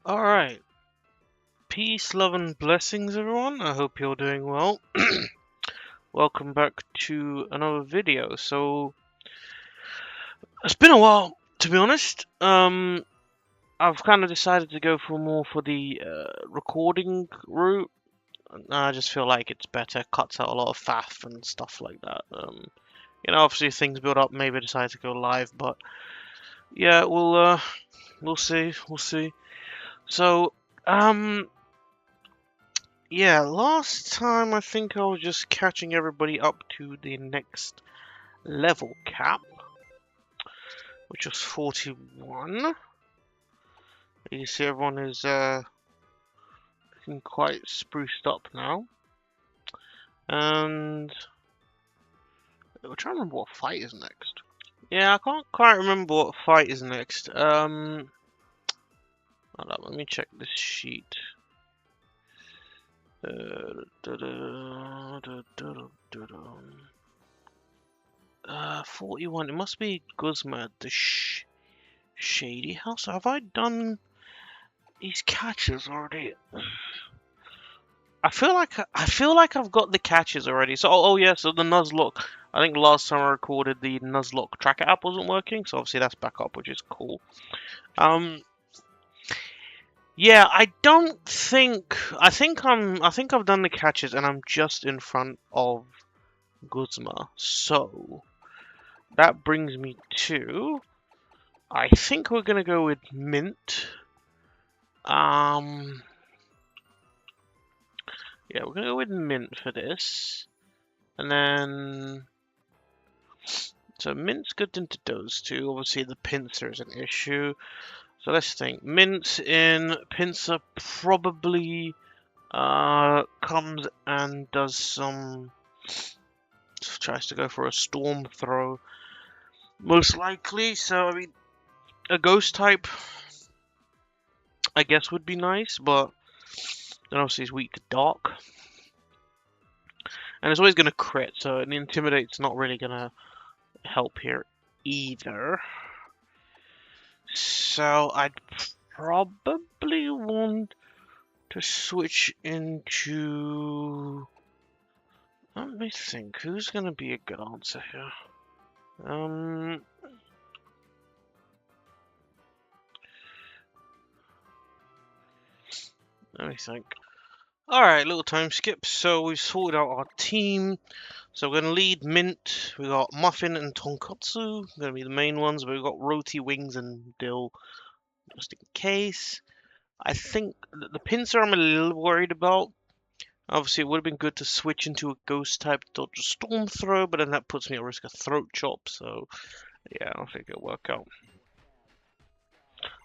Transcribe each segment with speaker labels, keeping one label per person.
Speaker 1: Alright, peace, love, and blessings, everyone. I hope you're doing well. Welcome back to another video. So, it's been a while, to be honest. I've kind of decided to go for the recording route. I just feel like it's better, cuts out a lot of faff and stuff like that. Obviously things build up, maybe decide to go live, but yeah, we'll see, So, yeah, last time I think I was just catching everybody up to the next level cap, which was 41. You see everyone is looking quite spruced up now. And we're trying to remember what fight is next. Yeah, I can't quite remember what fight is next. Hold up, let me check this sheet. 41. It must be Guzma at the Shady House. Have I done these catches already? I feel like I've got the catches already. So oh yeah, so the Nuzlocke. I think last time I recorded the Nuzlocke Tracker app wasn't working, so obviously that's back up, which is cool. Yeah, I think I've done the catches and I'm just in front of Guzma. So that brings me to, I think we're gonna go with Mint. Yeah, we're gonna go with Mint for this. And then, so Mint's good into those two. Obviously the pincer is an issue. So let's think. Mint in pincer probably comes and does some, tries to go for a storm throw. Most likely, so I mean, a ghost type, I guess, would be nice, but then obviously he's weak to dark. And it's always going to crit, so an intimidate's not really going to help here either. So I'd probably want to switch into... Let me think, who's going to be a good answer here? Let me think. Alright, little time skip. So we've sorted out our team. So we're going to lead Mint. We've got Muffin and Tonkatsu. Going to be the main ones. But we've got Roti, Wings, and Dill, just in case. I think the pincer I'm a little worried about. Obviously, it would have been good to switch into a ghost type to dodge a storm throw, but then that puts me at risk of throat chop. So, yeah, I don't think it'll work out.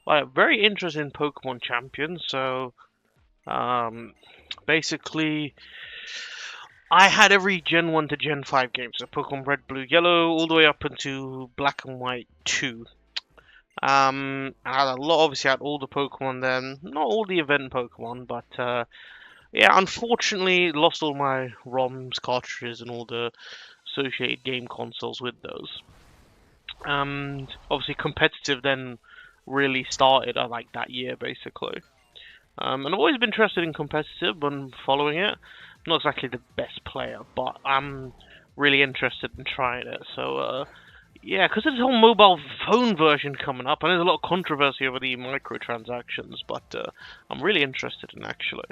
Speaker 1: Well, very interested in Pokemon Champions. So, basically, I had every Gen 1 to Gen 5 games, so Pokemon Red, Blue, Yellow, all the way up into Black and White 2. I had a lot, obviously, I had all the Pokemon then, not all the event Pokemon, but yeah, unfortunately, lost all my ROMs, cartridges, and all the associated game consoles with those. And obviously, competitive then really started, like that year, basically. And I've always been interested in competitive when following it. I'm not exactly the best player, but I'm really interested in trying it. So, yeah, because there's a whole mobile phone version coming up, and there's a lot of controversy over the microtransactions, but I'm really interested in actually.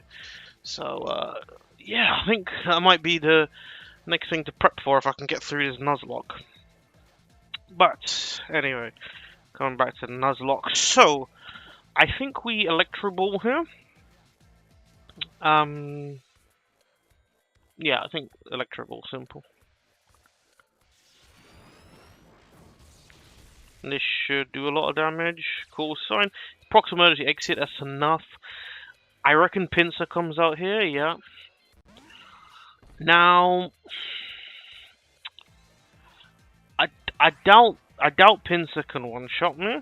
Speaker 1: So, yeah, I think that might be the next thing to prep for if I can get through this Nuzlocke. But, anyway, coming back to the Nuzlocke. So, I think we Electro Ball here. Yeah, I think Electro Ball, simple. And this should do a lot of damage. Cool sign. Proximity exit, that's enough. I reckon Pinsir comes out here, yeah. Now, I doubt Pinsir can one-shot me.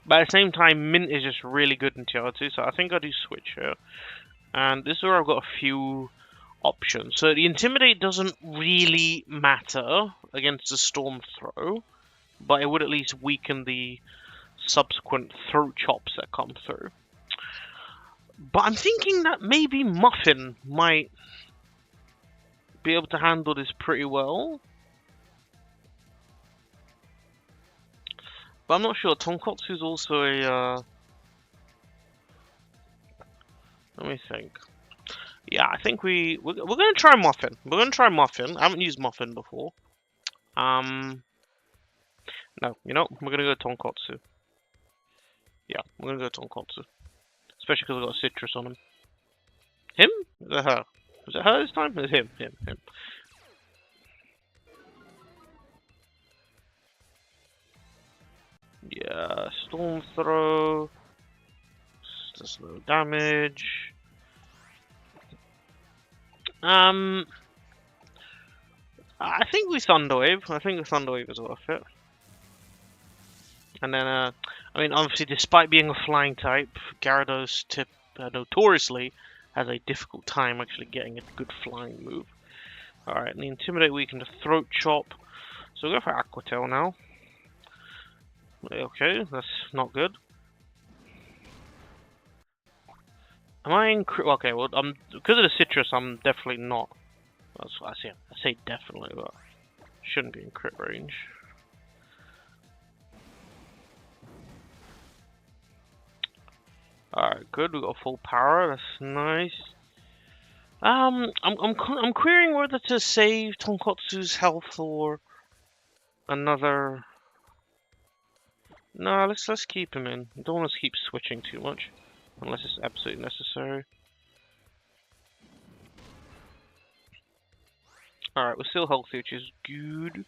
Speaker 1: But at the same time, Mint is just really good in TR2, so I think I do switch here. And this is where I've got a few option. So the Intimidate doesn't really matter against the Storm Throw, but it would at least weaken the subsequent throat chops that come through. But I'm thinking that maybe Muffin might be able to handle this pretty well. But I'm not sure. Tonkotsu's also a... let me think. Yeah, I think we're going to try Muffin. We're going to try Muffin. I haven't used Muffin before. No, you know, we're going to go Tonkotsu. Yeah, we're going to go Tonkotsu. Especially because I've got a citrus on him. Him? Is it her? Was it her this time? It's him. Yeah, Storm Throw. Just low damage. I think we Thunderwave. I think the Thunderwave is worth it. And then, I mean, obviously, despite being a flying type, Gyarados notoriously has a difficult time actually getting a good flying move. Alright, and the Intimidate weakened to Throat Chop. So we'll go for Aqua Tail now. Okay, that's not good. Am I in crit? Okay, well, because of the citrus, I'm definitely not. That's what I say. I say definitely, but shouldn't be in crit range. Alright, good. We got full power. That's nice. I'm querying whether to save Tonkotsu's health or another. No, let's keep him in. Don't want to keep switching too much, unless it's absolutely necessary. Alright, we're still healthy, which is good.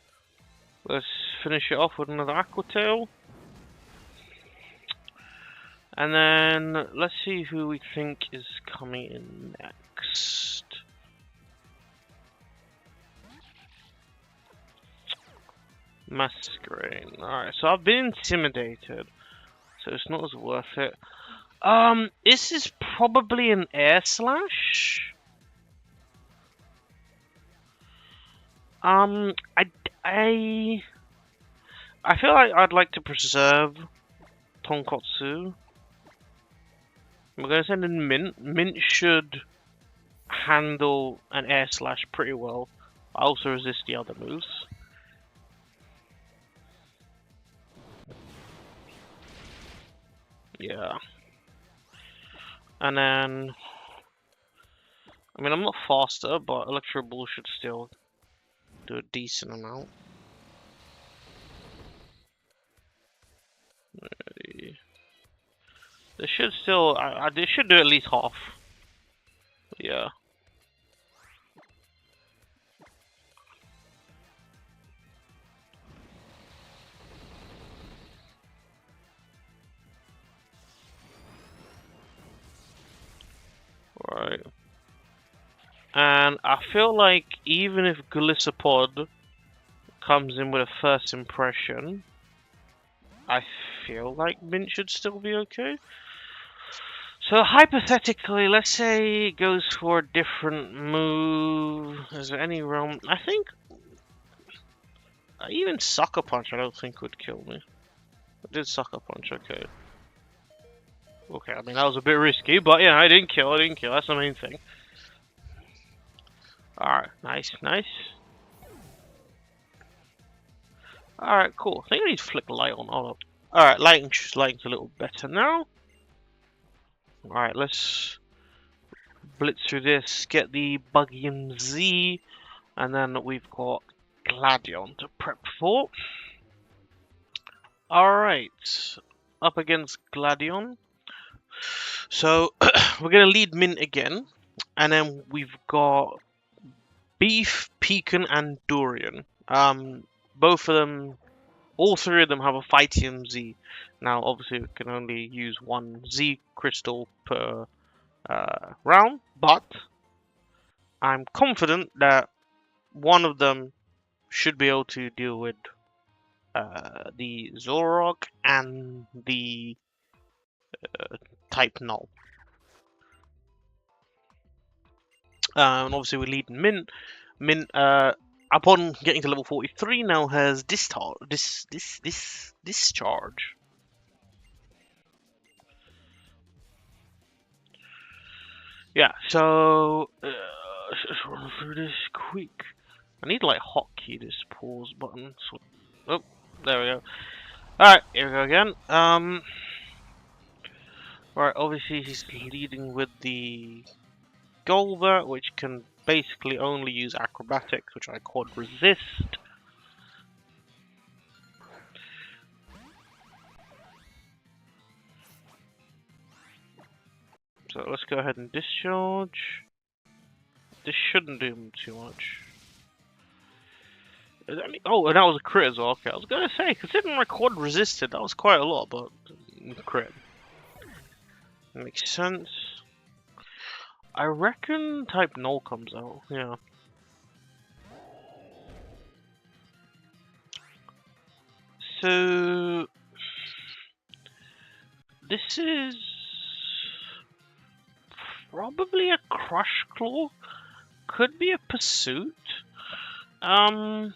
Speaker 1: Let's finish it off with another Aqua Tail. And then, let's see who we think is coming in next. Masquerain. Alright, so I've been intimidated. So it's not as worth it. This is probably an Air Slash. I feel like I'd like to preserve Tonkotsu. We're going to send in Mint. Mint should handle an Air Slash pretty well. I also resist the other moves. Yeah. And then... I mean, I'm not faster, but Electro Ball should still do a decent amount. They should still... they should do at least half. Yeah. Right. And I feel like even if Golisopod comes in with a first impression, I feel like Mint should still be okay. So hypothetically, let's say it goes for a different move. Is there any realm? I think even Sucker Punch I don't think would kill me. I did Sucker Punch, okay. Okay, I mean that was a bit risky, but yeah, I didn't kill. That's the main thing. Alright, nice. Alright, cool. I think I need to flick light on. Hold up. Alright, lighting's a little better now. Alright, let's blitz through this, get the Buggy Z, and then we've got Gladion to prep for. Alright, up against Gladion. So, we're going to lead Mint again, and then we've got Beef, Pecan, and Durian. Both of them, all three of them have a Fightium Z. Now, obviously, we can only use one Z crystal per round, but I'm confident that one of them should be able to deal with the Zoroark and the type Null. And obviously we lead in Mint. Mint, upon getting to level 43, now has discharge. Yeah, so let's run through this quick. I need like hotkey this pause button. So, oh, there we go. All right, here we go again. Right, obviously he's leading with the Golver, which can basically only use acrobatics, which I quad resist. So let's go ahead and discharge. This shouldn't do him too much. I mean, oh, and that was a crit as well. Okay, I was gonna say, considering my quad resisted, that was quite a lot, but crit. Makes sense. I reckon type null comes out, yeah. So this is probably a Crush Claw. Could be a Pursuit. I'm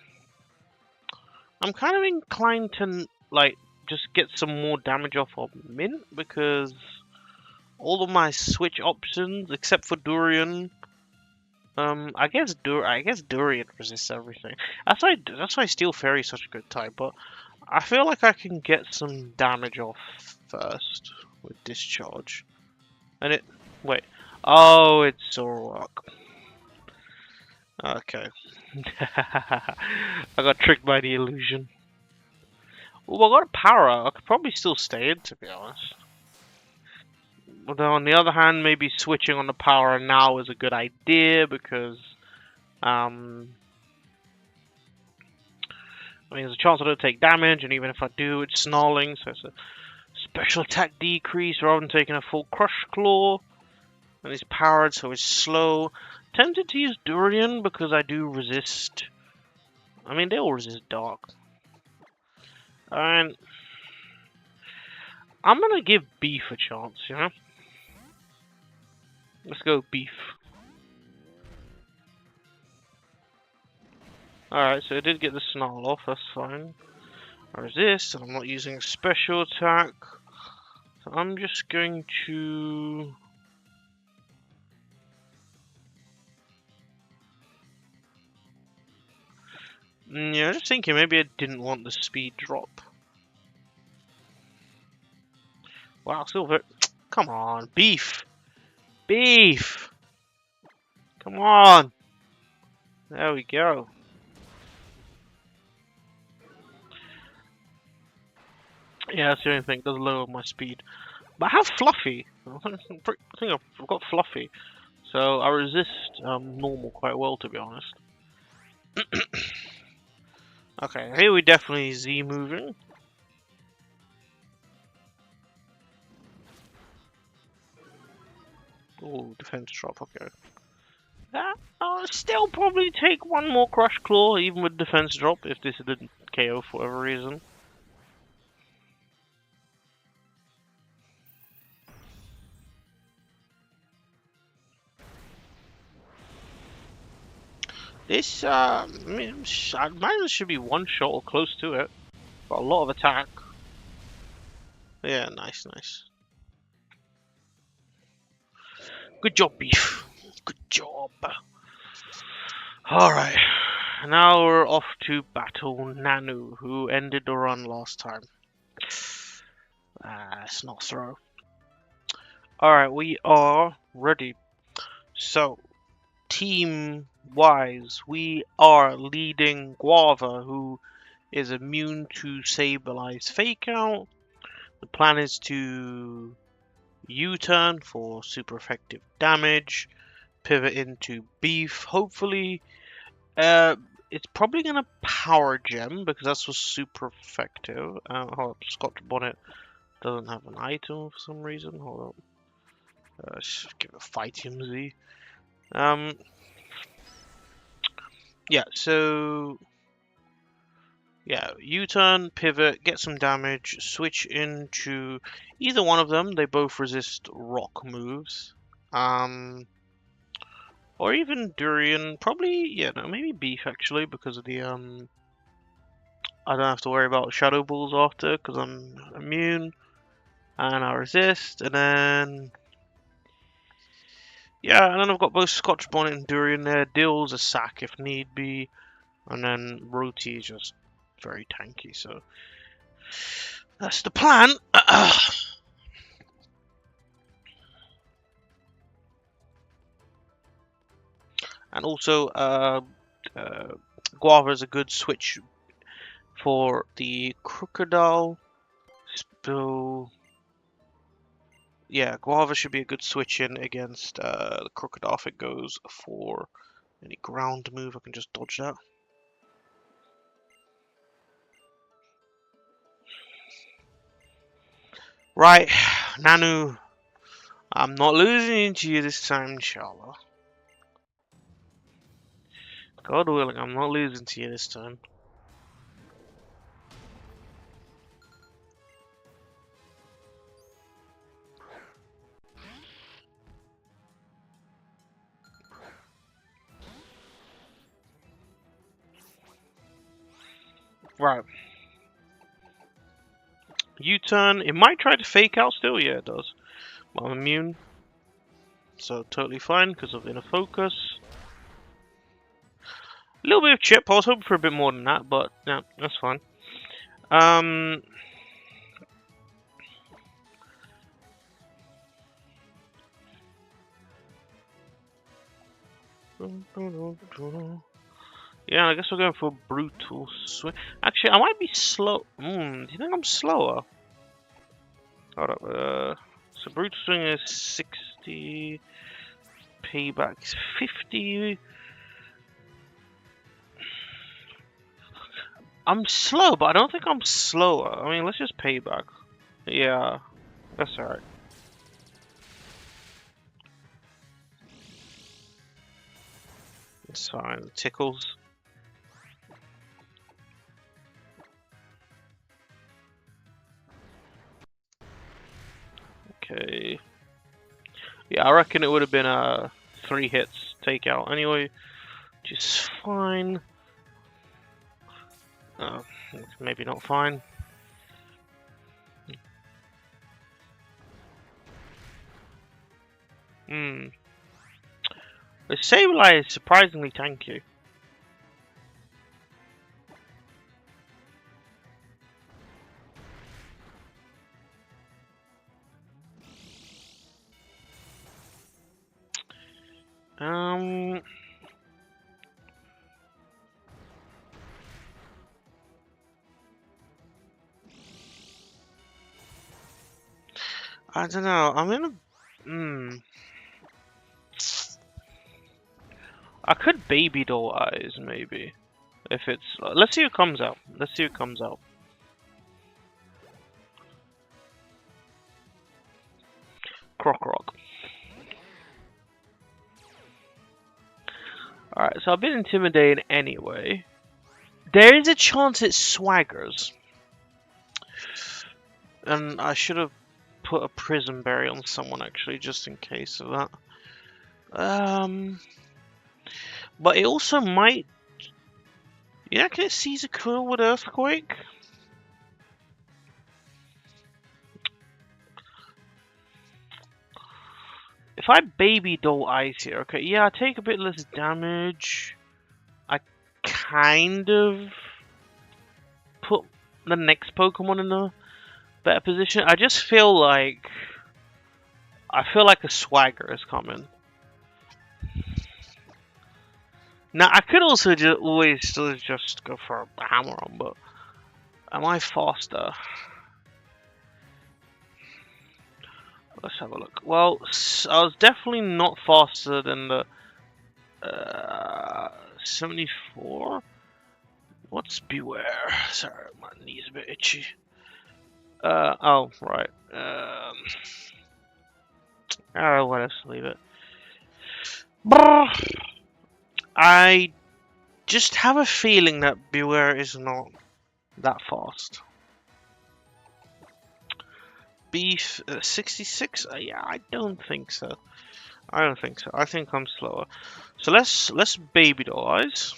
Speaker 1: kind of inclined to like just get some more damage off of Mint because all of my switch options, except for Durian, I guess Durian resists everything. That's why Steel Fairy is such a good type. But I feel like I can get some damage off first with Discharge, and it wait. Oh, it's Zoroark. Okay. I got tricked by the illusion. Well, I got a power up. I could probably still stay in, to be honest. Although, on the other hand, maybe switching on the power now is a good idea because, I mean, there's a chance I don't take damage, and even if I do, it's snarling, so it's a special attack decrease rather than taking a full Crush Claw. And he's powered, so it's slow. Tempted to use Durian because I do resist. I mean, they all resist Dark. And I'm gonna give Beef a chance, you know? Let's go Beef. Alright, so I did get the Snarl off, that's fine. I resist, and I'm not using a special attack. So I'm just going to... Yeah, just thinking maybe I didn't want the speed drop. Wow, Silver. Come on, Beef! Beef! Come on! There we go. Yeah, that's the only thing. It does lower my speed. But I have Fluffy. I think I've got Fluffy. So I resist normal quite well, to be honest. Okay, here we definitely Z moving. Oh, defense drop, okay. I'll still probably take one more Crush Claw, even with defense drop, if this didn't KO for whatever reason. This, I mean, I imagine it should be one shot or close to it. Got a lot of attack. Yeah, nice, nice. Good job, Beef. Good job. Alright, now we're off to battle Nanu, who ended the run last time. Let's not throw. Alright, we are ready. So, team-wise, we are leading Guava, who is immune to Sableye Fake Out. The plan is to U-turn for super effective damage, pivot into Beef, hopefully. It's probably gonna Power Gem because that's what's super effective. Hold up, Scotch Bonnet doesn't have an item for some reason. Hold up. Let's give it a Fighting Z. Yeah, so yeah, U-turn, pivot, get some damage, switch into either one of them. They both resist rock moves. Or even durian. Probably, yeah, no, maybe beef actually, because of the I don't have to worry about shadow balls after, because I'm immune and I resist, and then yeah, and then I've got both Scotch Bonnet and Durian there. Dill's a sack if need be, and then Roti is just very tanky, so that's the plan. And also, Guava is a good switch for the Crocodile. So, yeah, Guava should be a good switch in against the Crocodile if it goes for any ground move. I can just dodge that. Right, Nanu, I'm not losing to you this time, inshallah. God willing, I'm not losing to you this time. Right. U-turn. It might try to fake out still. Yeah, it does. But I'm immune. So totally fine because of inner focus. A little bit of chip. I was hoping for a bit more than that, but yeah, that's fine. Yeah, I guess we're going for a brutal swing. Actually, I might be slow. Do you think I'm slower? Hold up. So brutal swing is 60. Payback is 50. I'm slow, but I don't think I'm slower. I mean, let's just payback. Yeah, that's alright. It's fine. It tickles. Okay. Yeah, I reckon it would have been a 3 hits takeout anyway, which is fine. Maybe not fine. The Sableye is surprisingly tanky. I don't know. I'm in a. I could baby doll eyes maybe. If it's. Let's see who comes out. Let's see who comes out. Croc. Alright, so I've been intimidated anyway. There is a chance it swaggers. And I should have put a prison berry on someone actually, just in case of that. But it also might. Yeah, can it seize a quill with Earthquake? If I baby doll eyes here, okay, yeah, I take a bit less damage. I kind of put the next Pokemon in a better position. I just feel like a swagger is coming. Now I could also always still just go for a hammer on, but am I faster? Let's have a look. Well, I was definitely not faster than the 74. What's Beware? Sorry, my knee's a bit itchy. Oh, right. Oh, what else? Leave it. I just have a feeling that Beware is not that fast. Beef 66? Yeah, I don't think so. I don't think so. I think I'm slower. So let's baby doll eyes.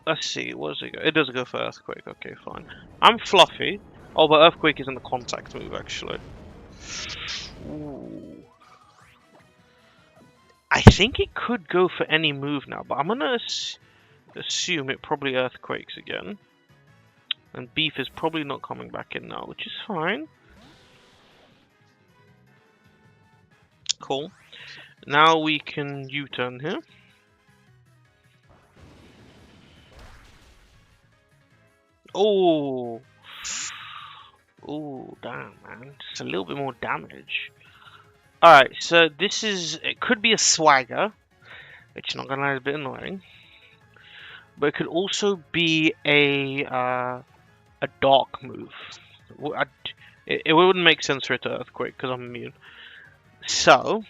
Speaker 1: Let's see, what does it go? It does go for Earthquake, okay, fine. I'm Fluffy. Oh, but Earthquake isn't the contact move, actually. Ooh. I think it could go for any move now, but I'm gonna assume it probably Earthquakes again. And Beef is probably not coming back in now, which is fine. Cool. Now we can U-turn here. Oh! Oh, damn, man. Just a little bit more damage. Alright, so this is... It could be a Swagger, which not gonna lie is a bit annoying. But it could also be a Dark move. It wouldn't make sense for it to Earthquake, because I'm immune. So,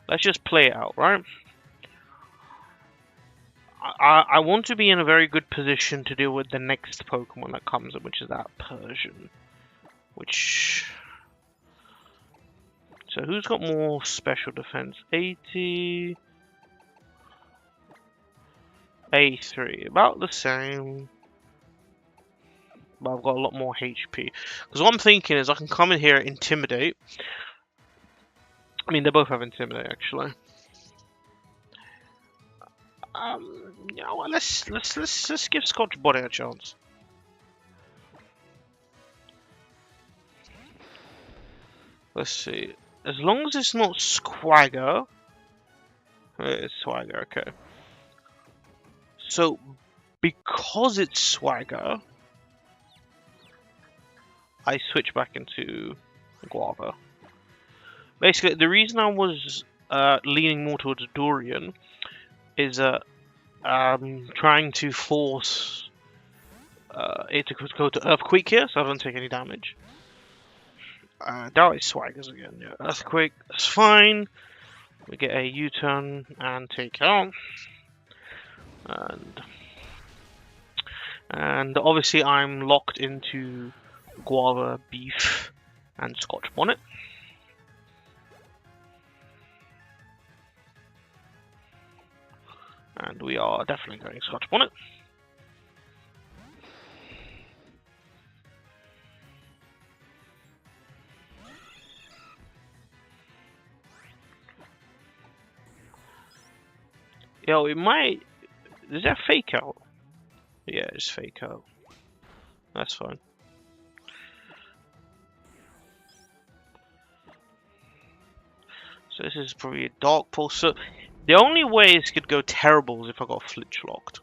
Speaker 1: let's just play it out, right? I want to be in a very good position to deal with the next Pokemon that comes in, which is that Persian. So who's got more special defense? 80... A3, about the same. But I've got a lot more HP. Because what I'm thinking is I can come in here and Intimidate. I mean, they both have Intimidate, actually. You know what, let's give Scotch Body a chance. Let's see. As long as it's not Swagger. It's Swagger, okay. So, because it's Swagger, I switch back into Guava. Basically, the reason I was leaning more towards Durian is trying to force it to go to Earthquake here, so I don't take any damage. That is Swaggers again. Yeah, Earthquake, that's fine. We get a U-turn and take out. And obviously I'm locked into Guava, Beef, and Scotch Bonnet. And we are definitely going Scotch Bonnet. Yo, it might... Is that fake out? Yeah, it's fake out. That's fine. So this is probably a Dark Pulse. So the only way this could go terrible is if I got Flinch locked.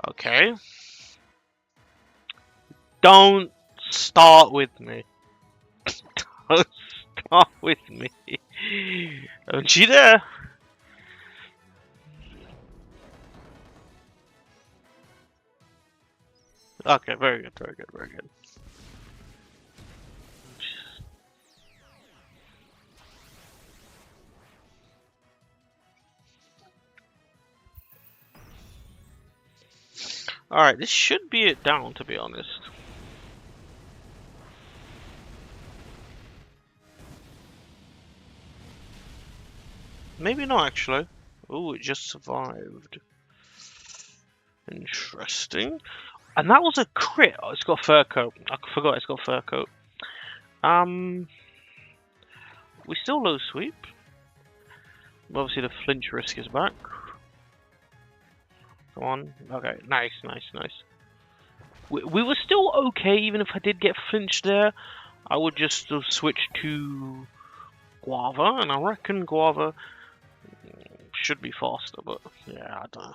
Speaker 1: Okay. Don't start with me. Don't start with me. Don't you dare. Okay, very good, very good, very good. Alright, this should be it down, to be honest. Maybe not, actually. Oh, it just survived. Interesting. And that was a crit. Oh, it's got fur coat. I forgot it's got fur coat. We still low sweep. Obviously the flinch risk is back. Come on. Okay, nice, nice, nice. We were still okay, even if I did get flinched there. I would just switch to Guava, and I reckon Guava should be faster, but yeah, I don't know.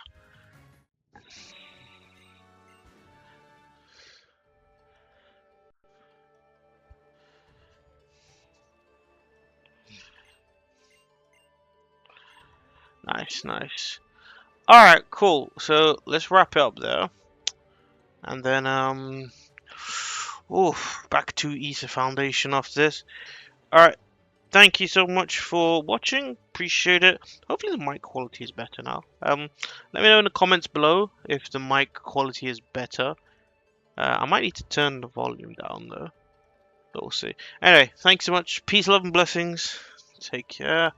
Speaker 1: Nice, nice. Alright, cool. So let's wrap it up there. And then back to Ether Foundation after this. Alright, thank you so much for watching. Appreciate it. Hopefully the mic quality is better now. Let me know in the comments below if the mic quality is better. I might need to turn the volume down though. But we'll see. Anyway, thanks so much. Peace, love, and blessings. Take care.